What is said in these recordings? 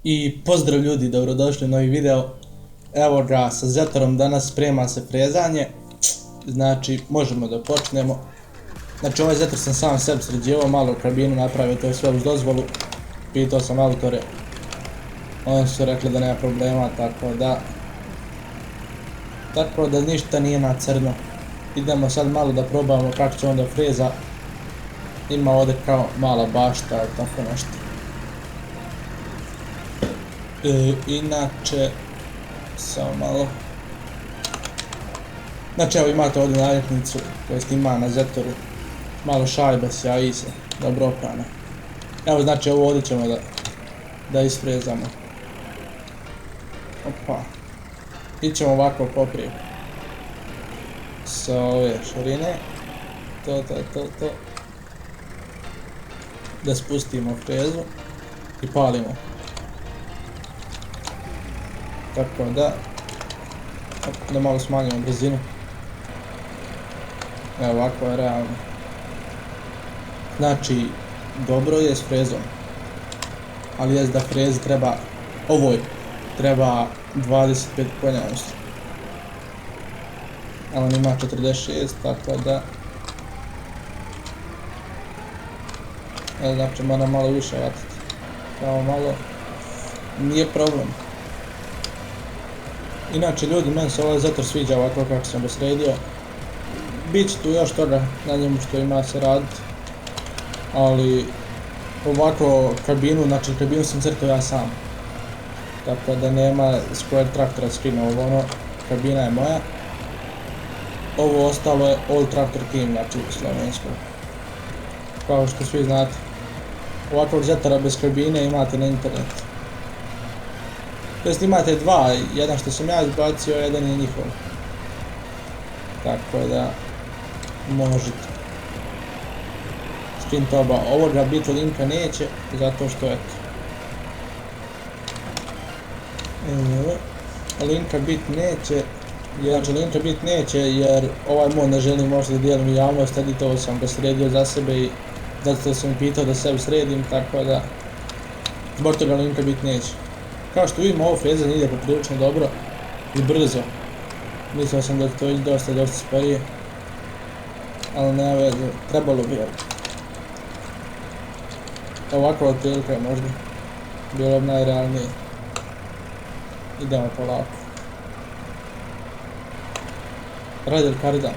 I pozdrav ljudi, dobrodošli u novi video. Evo ga, sa Zetorom danas sprema se frezanje. Znači, možemo da počnemo. Znači, ovaj Zetor sam sam sebi sređivao, malo kabinu napravio, to je sve uz dozvolu. Pitao sam autore. Oni su rekli da nema problema, tako da ništa nije na crno. Idemo sad malo da probamo kako će onda freza. Ima ovdje kao mala bašta, tako nešto. Inače, samo malo. Znači evo imate ovdje naljepnicu koju ima na Zetoru. Malo šajbe sjaji se, dobro oprane. Evo znači ovo ovdje ćemo da isfrezamo. Opa. Ićemo ovako poprije. Sa ove širine. To. Da spustimo frezu i palimo. Tako da malo smanjimo brzinu. Evo ovako je realno. Znači, dobro je s frezom. Ali jest da frezi treba, ovoj treba 25 konja nešto. Ali on ima 46, tako da... Znači moram malo više vatiti. Kao malo... Nije problem. Inače ljudi, meni se ovaj Zetor sviđa ovako kako sam ga sredio. Biće tu još toga na njemu što ima se raditi. Ali ovako kabinu, znači kabinu sam crtao ja sam. Tako da nema Square Tractora skinuo ono, kabina je moja. Ovo ostalo je All Tractor Team, znači slovensko. Kao što svi znate. Ovakvog Zetora bez kabine imate na internetu. To jest imate dva, jedan što sam ja izbacio, jedan je njihov. Tako da možete skinti oba. Ovoga biti linka neće, zato što eto. Linka bit neće jer ovaj mod ne želim možda da dijelim u javnost, editovao sam ga sredio za sebe i zato sam pitao da sebi sredim, tako da zbog toga linka bit neće. Kao što vidimo, ovo frezanje ide poprilično dobro i brzo. Mislio sam da to ide dosta sporije. Ali nema veze, trebalo bi ovo. Ovakva otprilika je možda bilo bi najrealnije. Idemo polako. Radi li karidan?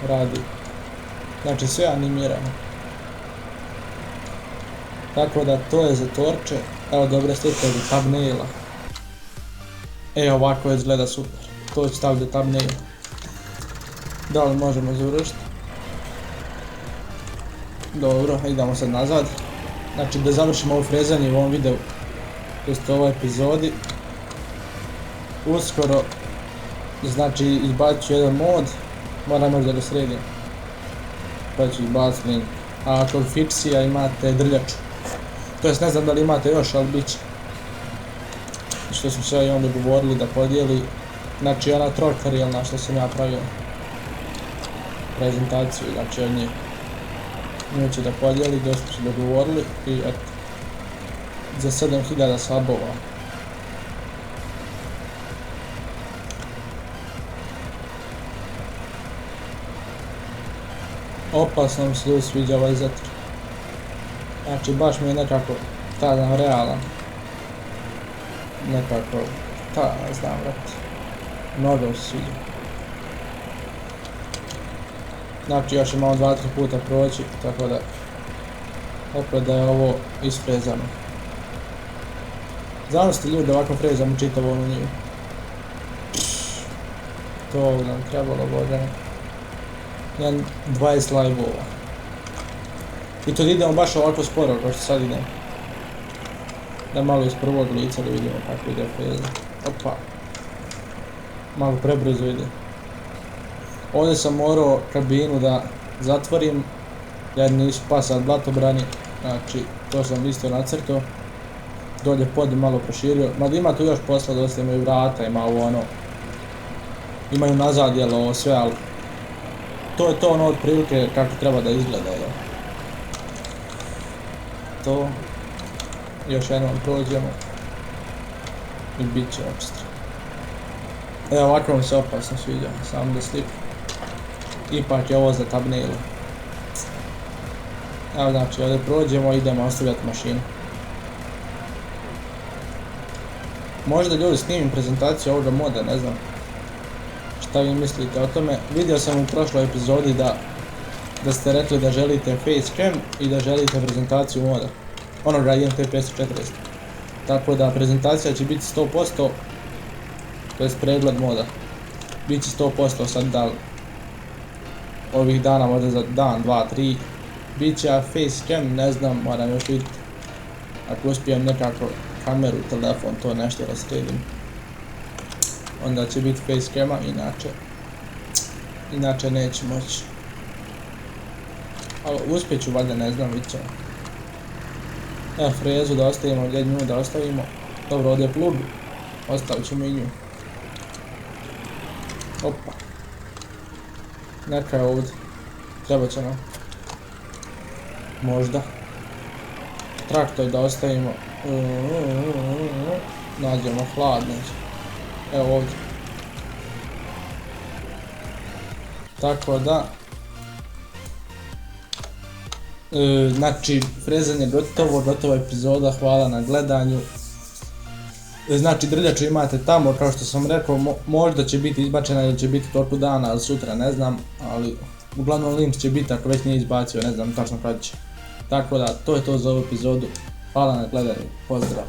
Radi. Znači sve animiramo. Tako da to je Zetorče. Evo dobre slike od thumbnaila. Ovako izgleda super. To ću staviti do thumbnaila. Da li možemo završiti? Dobro, idemo sad nazad. Znači da završimo ovo frezanje u ovom videu. To jest u ovoj epizodi. Uskoro, znači izbacit ću jedan mod. Moram još da ga sredim. Pa ću izbaciti link. A kod Fixija imate drljaču. To jest ne znam da li imate još, ali bit će. Što smo sve i onda govorili da podijeli. Znači ona trokarijalna što sam ja pravio prezentaciju, znači od nje. Nju će da podijeli, dosta su dogovorili i eto. Za 7000 sabova. Opasno mi se ljudi sviđa ovaj Zetor. Znači baš mi je nekako tada realan. Nekako, ne znam vrati. Mnogo mi se sviđa. Znači još imamo 2-3 puta proći, tako da opet da je ovo isfrezano. Zamislite ljudi ovako frezamo čitavu onu njivu. To nam trebalo božano. 20 live-ova. I to idemo baš ovako sporo kao što sad idemo. Da malo iz prvog lica da vidimo kako ide freza. Opa. Malo prebrzo ide. Ovdje sam morao kabinu da zatvorim jer nisu pasat blatobrani. Znači to sam isto nacrtao. Dolje pod malo proširio. Mada ima tu još posla, dosta imaju vrata, ima ovo ono. Imaju nazad jel ovo sve, ali to je to ono od prilike kako treba da izgleda, jel. To. još jednom prođemo i bit će ekstra. Evo ovako mi se opasno sviđa, samo da sliku. Ipak je ovo za thumbnailu. Evo znači ovdje prođemo i idemo ostavljati mašinu. Možda ljudi snimim prezentaciju ovoga moda, ne znam šta vi mislite o tome. Vidio sam u prošloj epizodi da ste rekli da želite facecam i da želite prezentaciju moda. Onoga IMT 540. Tako da prezentacija će biti 100%, to je pregled moda. Biće 100% sad da ovih dana, možda za dan, 2, 3. Biće facecam, ne znam, moram još vidjeti. Ako uspijem nekako kameru, telefon, to nešto rasredim. Onda će biti facecama, inače neće moći. Ali uspjet ću, valjda, ne znam, vidit ćemo. Evo frezu da ostavimo, nju da ostavimo. Dobro, ovdje je plug, ostavit ćemo i nju. Opa. Neka je ovdje, treba će nam. Možda. Traktor da ostavimo. Nađemo hladnicu. Evo ovdje. Tako da. Znači, frezanje gotova epizoda, hvala na gledanju. Znači, drljaču imate tamo, kao što sam rekao, možda će biti izbačena ili će biti toku dana ili sutra, ne znam, ali uglavnom link će biti ako već nije izbacio, ne znam tačno kad će. Tako da, to je to za ovu epizodu, hvala na gledanju, pozdrav!